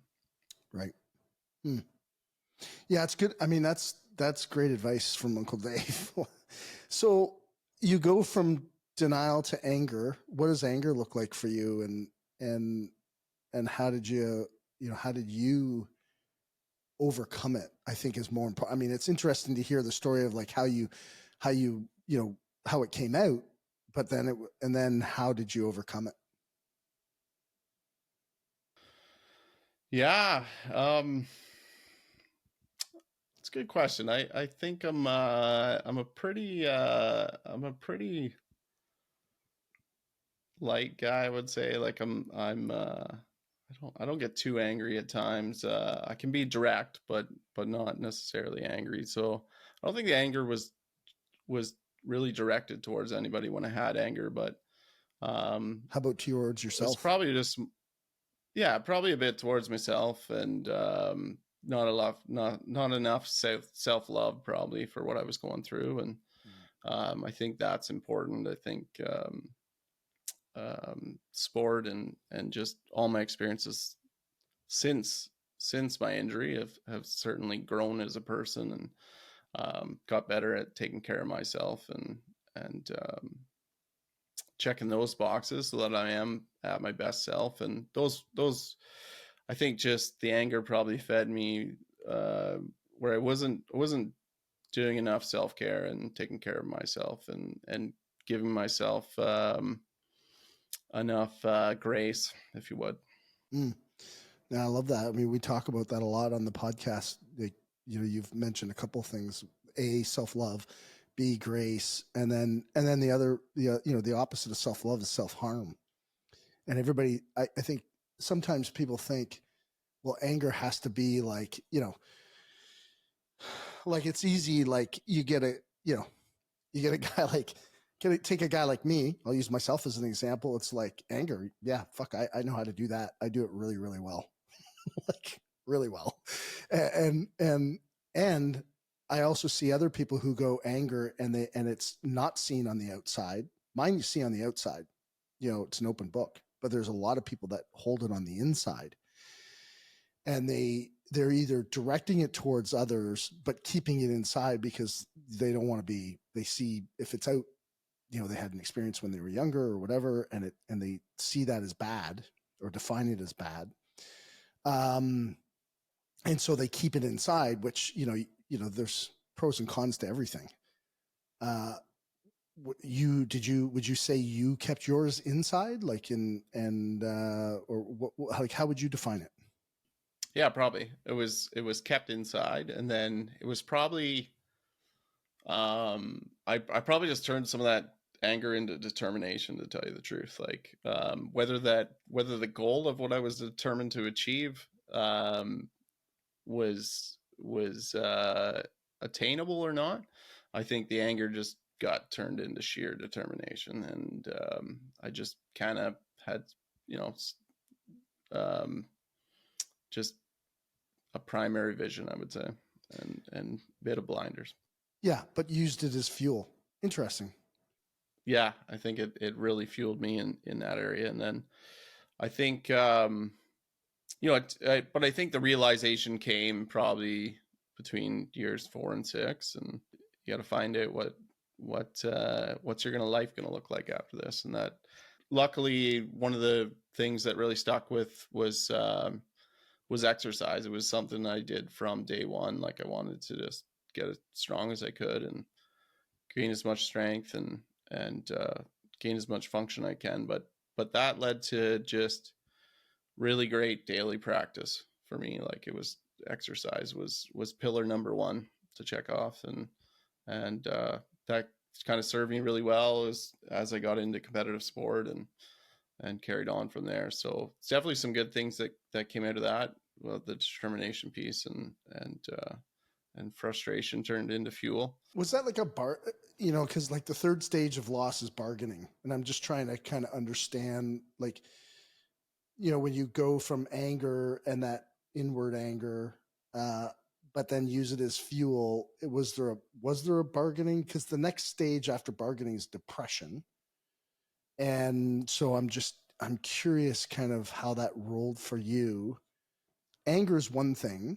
Right. Yeah, it's good. I mean, that's great advice from Uncle Dave. So you go from denial to anger. What does anger look like for you, and how did you overcome it? I think is more important. I mean, it's interesting to hear the story of like how it came out, but then how did you overcome it? Yeah, it's a good question. I think I'm a pretty light guy, I would say. Like, I don't get too angry at times. I can be direct, but not necessarily angry. So I don't think the anger was really directed towards anybody when I had anger. But how about towards yourself? it's probably just, yeah, probably a bit towards myself, and not enough self love probably for what I was going through, and I think that's important. I think sport and just all my experiences since my injury have certainly grown as a person, and got better at taking care of myself, and checking those boxes so that I am at my best self. And those I think just the anger probably fed me where I wasn't doing enough self-care and taking care of myself, and giving myself enough grace, if you would. Yeah, I love that. I mean, we talk about that a lot on the podcast. Like, you've mentioned a couple of things: A, self-love; B, grace; and then the other, the opposite of self-love is self-harm. And everybody, I think sometimes people think, well, anger has to be like, like it's easy. Like you get a guy like, take a guy like me. I'll use myself as an example. It's like anger. Yeah, fuck. I know how to do that. I do it really, really well. Like really well. And I also see other people who go anger, and it's not seen on the outside. Mine you see on the outside, it's an open book, but there's a lot of people that hold it on the inside, and they're either directing it towards others, but keeping it inside because they don't want to be, they see if it's out, they had an experience when they were younger or whatever, and they see that as bad or define it as bad. And so they keep it inside, which, there's pros and cons to everything. Would you say you kept yours inside, like or what, like, how would you define it? Yeah, probably it was kept inside, and then it was probably I probably just turned some of that anger into determination, to tell you the truth. Like, whether the goal of what I was determined to achieve was attainable or not, I think the anger just got turned into sheer determination, and I just kind of had, just a primary vision, I would say, and a bit of blinders. Yeah, but used it as fuel. Interesting. Yeah, I think it really fueled me in that area. And then I think But I think the realization came probably between years 4 and 6, and you got to find out what's your life gonna look like after this. And that, luckily, one of the things that really stuck was exercise. It was something I did from day one. Like, I wanted to just get as strong as I could and gain as much strength and gain as much function I can. But that led to just really great daily practice for me. Like, it was exercise was pillar number one to check off, and that kind of served me really well as I got into competitive sport and carried on from there. So it's definitely some good things that came out of that. Well, the determination piece and frustration turned into fuel. Was that like a because like the third stage of loss is bargaining, and I'm just trying to kind of understand, like, when you go from anger and that inward anger, but then use it as fuel. Was there a bargaining? Because the next stage after bargaining is depression, and so I'm curious kind of how that rolled for you. Anger is one thing.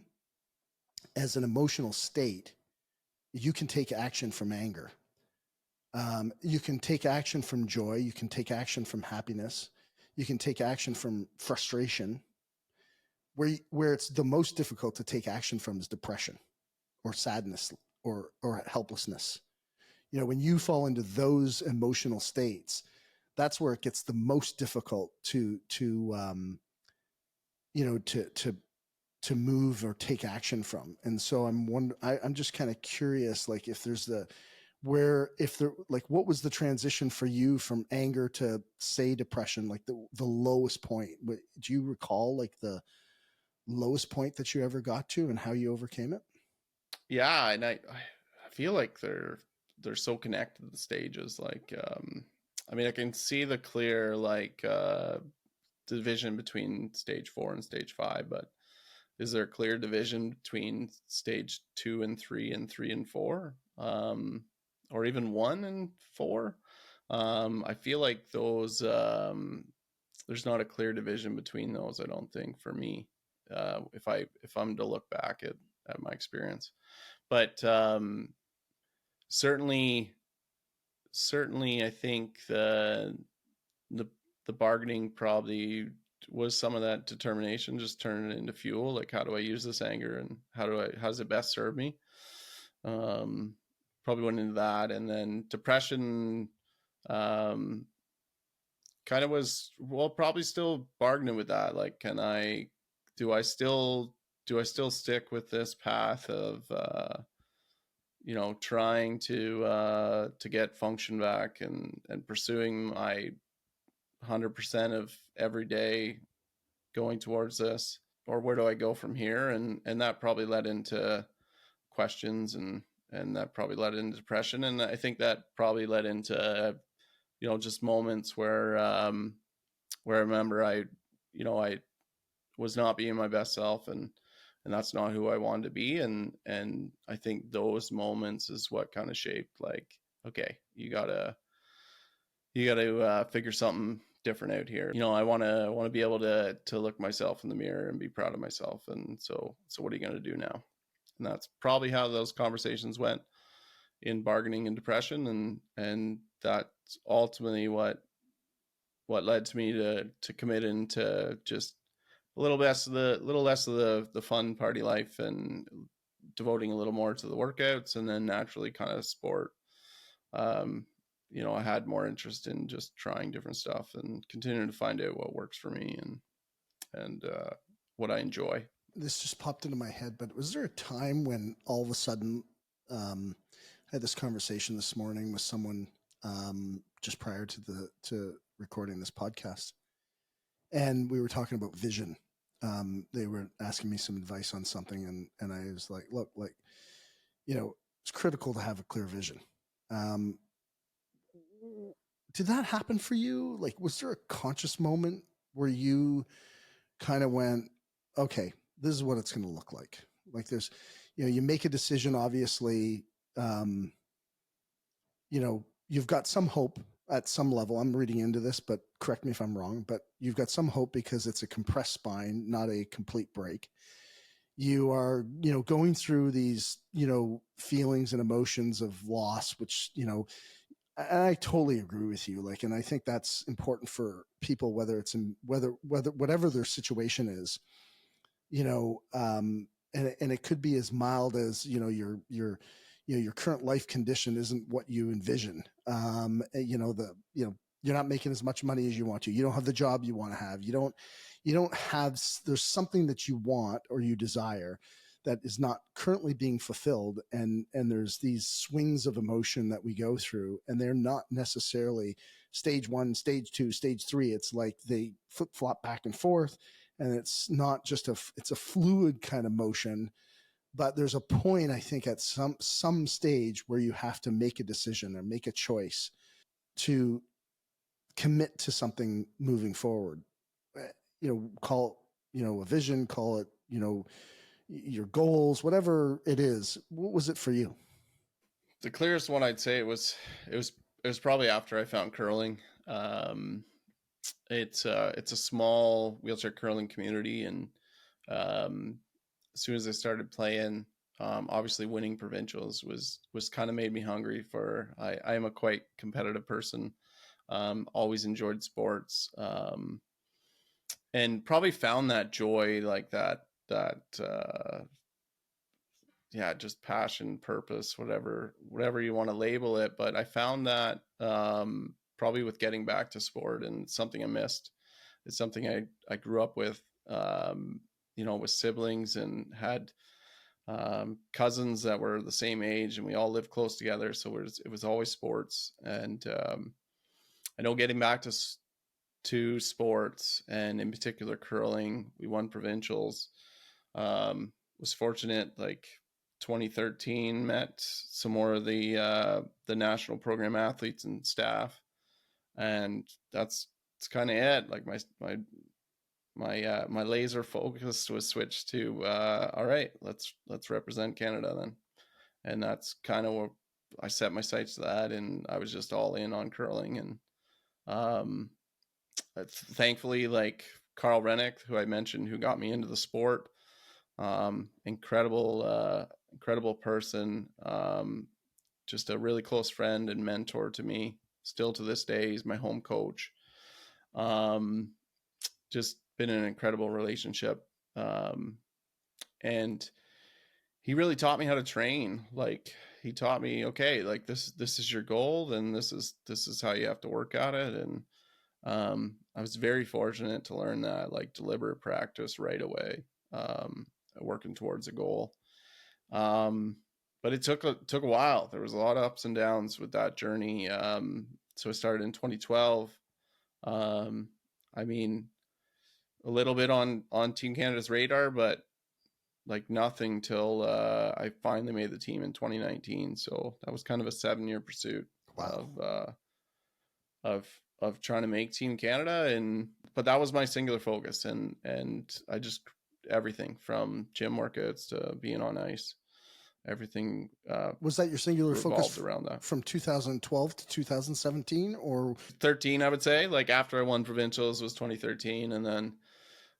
As an emotional state, you can take action from anger. You can take action from joy. You can take action from happiness. You can take action from frustration. Where it's the most difficult to take action from is depression or sadness or helplessness. When you fall into those emotional states, that's where it gets the most difficult to move or take action from. And so I'm just kind of curious, like, if there's what was the transition for you from anger to, say, depression, like the lowest point? Do you recall like the lowest point that you ever got to and how you overcame it? Yeah. And I feel like they're so connected, the stages. Like, I can see the clear, like, division between stage 4 and stage 5, but is there a clear division between stage 2 and 3 and 3 and 4? Or even 1 and 4? I feel like those, there's not a clear division between those, I don't think, for me, if I'm to look back at my experience. But certainly I think the bargaining probably was some of that determination, just turning it into fuel. Like, how do I use this anger, and how does it best serve me? Probably went into that. And then depression kind of was, well, probably still bargaining with that. Like, do I still stick with this path of trying to get function back and pursuing my 100% of every day, going towards this, or where do I go from here? And that probably led into questions, and that probably led into depression. And I think that probably led into just moments where I remember I was not being my best self, and that's not who I wanted to be. And I think those moments is what kind of shaped, like, okay, you gotta figure something different out here. I want to be able to look myself in the mirror and be proud of myself. And so what are you going to do now? And that's probably how those conversations went in bargaining and depression. And that's ultimately what led to me to commit into just a little less of the fun party life, and devoting a little more to the workouts, and then naturally kind of sport. I had more interest in just trying different stuff and continuing to find out what works for me and what I enjoy. This just popped into my head, but was there a time when all of a sudden, I had this conversation this morning with someone just prior to recording this podcast, and we were talking about vision. They were asking me some advice on something, and I was like, look, like, it's critical to have a clear vision. Did that happen for you? Like, was there a conscious moment where you kind of went, okay, this is what it's going to look like? Like, there's, you make a decision, obviously, you've got some hope at some level, I'm reading into this, but correct me if I'm wrong, but you've got some hope because it's a compressed spine, not a complete break. You are, going through these, feelings and emotions of loss, which, and I totally agree with you. Like, and I think that's important for people, whether it's in whatever their situation is, and it could be as mild as, your current life condition isn't what you envision. You're not making as much money as you want to. You don't have the job you want to have. You don't have, there's something that you want or you desire that is not currently being fulfilled. And there's these swings of emotion that we go through, and they're not necessarily stage 1, stage 2, stage 3. It's like they flip flop back and forth, and it's not just it's a fluid kind of motion. But there's a point, I think, at some stage where you have to make a decision or make a choice to commit to something moving forward. Call it, a vision, call it, your goals, whatever it is. What was it for you? The clearest one I'd say it was probably after I found curling. It's a small wheelchair curling community, and as soon as I started playing, obviously winning provincials was kind of made me hungry for. I am a quite competitive person. Always enjoyed sports, and probably found that joy, like that just passion, purpose, whatever you want to label it. But I found that probably with getting back to sport, and something I missed. It's something I grew up with, with siblings, and had cousins that were the same age, and we all lived close together. So it was always sports. And I know getting back to sports, and in particular curling, we won provincials. Was fortunate, like 2013, met some more of the national program athletes and staff, and it's kind of it. Like my laser focus was switched to all right, let's represent Canada then. And that's kind of what I set my sights to that, and I was just all in on curling. And thankfully, like Carl Rennick, who I mentioned, who got me into the sport, incredible person, just a really close friend and mentor to me, still to this day. He's my home coach. Just been an incredible relationship. And he really taught me how to train. Like, he taught me, okay, like this is your goal, then this is how you have to work at it. And I was very fortunate to learn that, like, deliberate practice right away, working towards a goal. But it took a while. There was a lot of ups and downs with that journey. So I started in 2012. I mean, a little bit on Team Canada's radar, but like nothing till I finally made the team in 2019. So that was kind of a 7-year pursuit. Wow. of trying to make Team Canada. But that was my singular focus, and I just, everything from gym workouts to being on ice, everything was that your singular focus around that from 2012 to 2017 or 13? I would say, like, after I won provincials was 2013, and then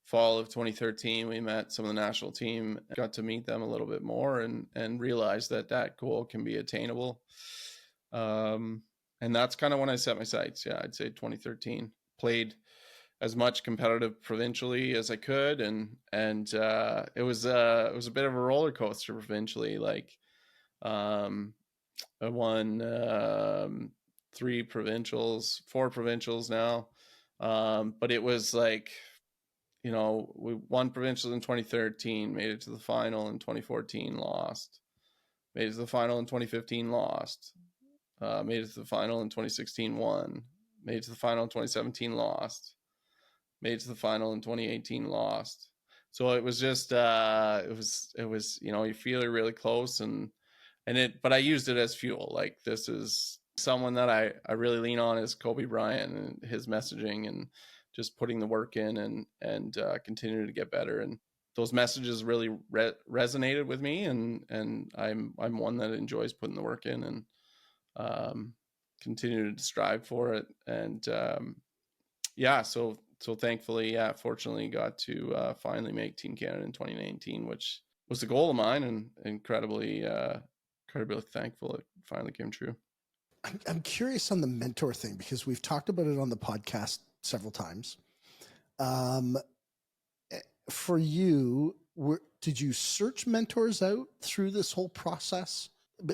fall of 2013 we met some of the national team, got to meet them a little bit more, and realized that goal can be attainable. And that's kind of when I set my sights. Yeah, I'd say 2013. Played as much competitive provincially as I could, and it was a bit of a roller coaster provincially. Like, I won 4 provincials now, but it was like, we won provincials in 2013, made it to the final in 2014, lost, made it to the final in 2015, lost, made it to the final in 2016, won, made it to the final in 2017, lost, made it to the final in 2018, lost. So it was just it was you feel you're really close, but I used it as fuel. Like, this is someone that I really lean on, is Kobe Bryant, and his messaging, and just putting the work in, and continuing to get better. And those messages really resonated with me, and I'm one that enjoys putting the work in. And continue to strive for it. And so thankfully, fortunately got to finally make Team Canada in 2019, which was the goal of mine, and incredibly thankful it finally came true. I'm curious on the mentor thing, because we've talked about it on the podcast several times. For you, did you search mentors out through this whole process?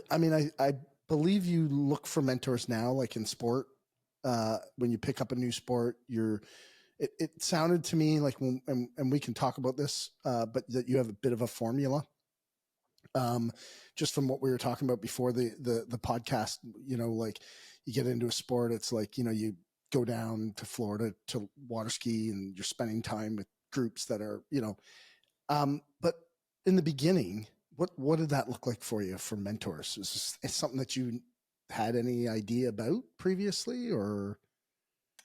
I mean, I believe you look for mentors now, like in sport. When you pick up a new sport, it sounded to me like, and we can talk about this, but that you have a bit of a formula. Just from what we were talking about before the podcast, like you get into a sport, it's like, you go down to Florida to water ski and you're spending time with groups that are, but in the beginning, what did that look like for you for mentors? Is this something that you had any idea about previously, or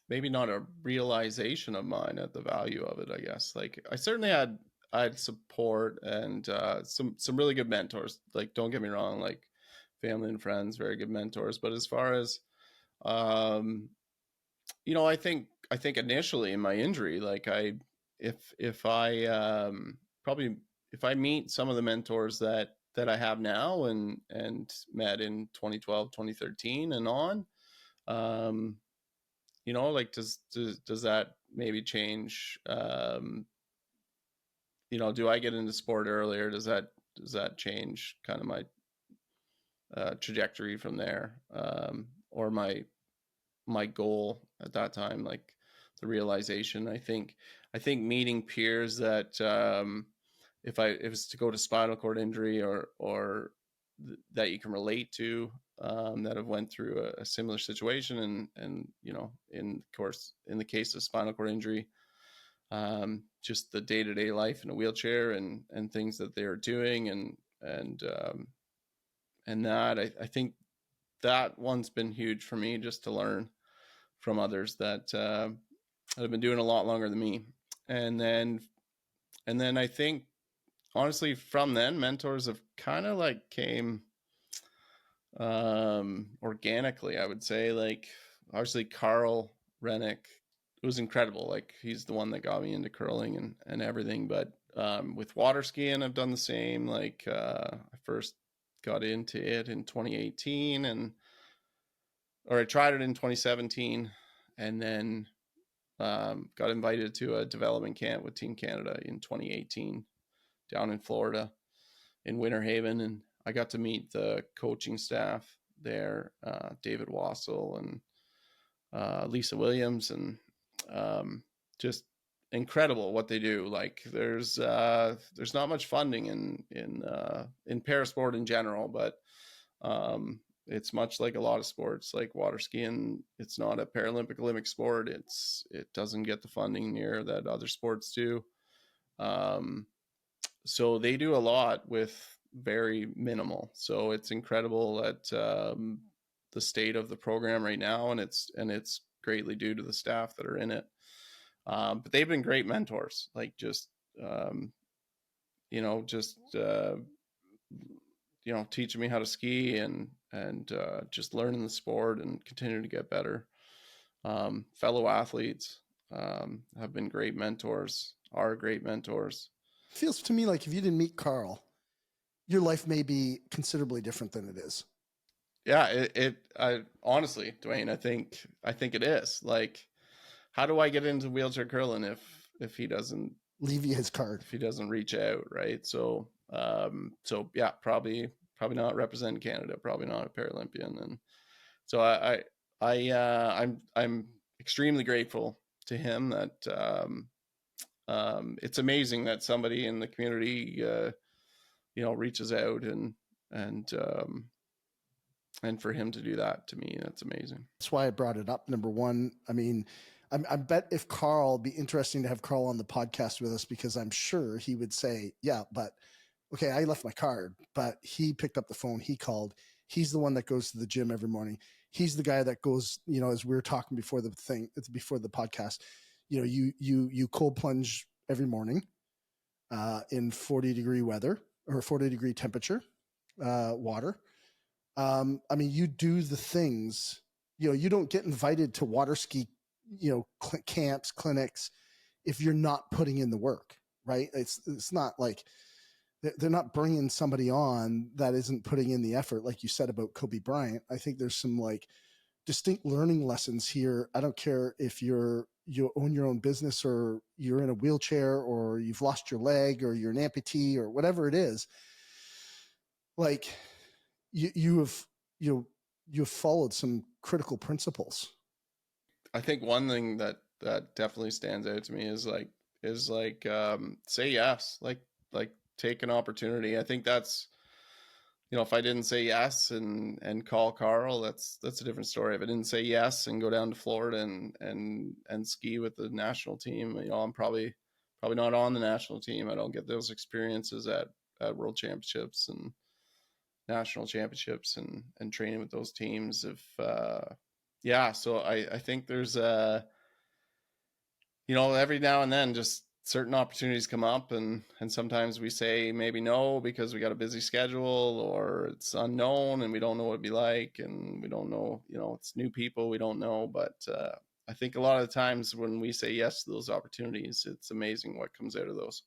maybe not a realization of mine at the value of it, I guess? Like, I certainly had support and some really good mentors. Like, don't get me wrong, like family and friends, very good mentors. But as far as I think initially in my injury, like if I meet some of the mentors that I have now and met in 2012, 2013 and on, like does that maybe change? Do I get into sport earlier? Does that change kind of my trajectory from there, or my goal at that time, like the realization? I think meeting peers that if it's to go to spinal cord injury or that you can relate to, that have went through a similar situation, and in the case of spinal cord injury, just the day-to-day life in a wheelchair and things that they're doing, and that I think that one's been huge for me, just to learn from others that have been doing a lot longer than me. And then I think, honestly, from then, mentors have kind of like came organically, I would say. Like, obviously Carl Rennick, it was incredible. Like, he's the one that got me into curling and everything. But with water skiing, I've done the same. Like, I first got into it in 2018, or I tried it in 2017, and then got invited to a development camp with Team Canada in 2018 down in Florida in Winter Haven. And I got to meet the coaching staff there, David Wassel and Lisa Williams, and just incredible what they do. Like, there's not much funding in parasport in general, but it's much like a lot of sports, like water skiing. It's not a Paralympic Olympic sport. It doesn't get the funding near that other sports do. So they do a lot with very minimal. So it's incredible at the state of the program right now, and it's greatly due to the staff that are in it. But they've been great mentors, like teaching me how to ski and just learning the sport and continuing to get better. Fellow athletes have been great mentors, are great mentors. Feels to me like if you didn't meet Carl, your life may be considerably different than it is. Yeah, I honestly, Dwayne, I think it is. Like, how do I get into wheelchair curling if he doesn't leave you his card, if he doesn't reach out, right? So yeah, probably not represent Canada, probably not a Paralympian. And so I'm extremely grateful to him that it's amazing that somebody in the community reaches out and for him to do that to me, that's amazing. That's why I brought it up. Number one, I mean, I bet if Carl, be interesting to have Carl on the podcast with us, because I'm sure he would say, yeah, but okay, I left my card, but he picked up the phone. He called. He's the one that goes to the gym every morning. He's the guy that goes, as we were talking before the podcast, you cold plunge every morning in 40-degree weather or 40-degree temperature, water. I mean, you do the things, you don't get invited to water ski, camps, clinics, if you're not putting in the work, right? It's not like they're not bringing somebody on that isn't putting in the effort. Like you said about Kobe Bryant, I think there's some like distinct learning lessons here. I don't care if you own your own business or you're in a wheelchair or you've lost your leg or you're an amputee or whatever it is. Like you've followed some critical principles. I think one thing that definitely stands out to me is say yes, like take an opportunity. I think that's, if I didn't say yes and call Carl, that's a different story. If I didn't say yes and go down to Florida and ski with the national team, I'm probably not on the national team. I don't get those experiences at World Championships and national championships and training with those teams. So I think there's every now and then just certain opportunities come up and sometimes we say maybe no because we got a busy schedule or it's unknown and we don't know what it'd be like and we don't know, it's new people, we don't know. But I think a lot of the times when we say yes to those opportunities, it's amazing what comes out of those.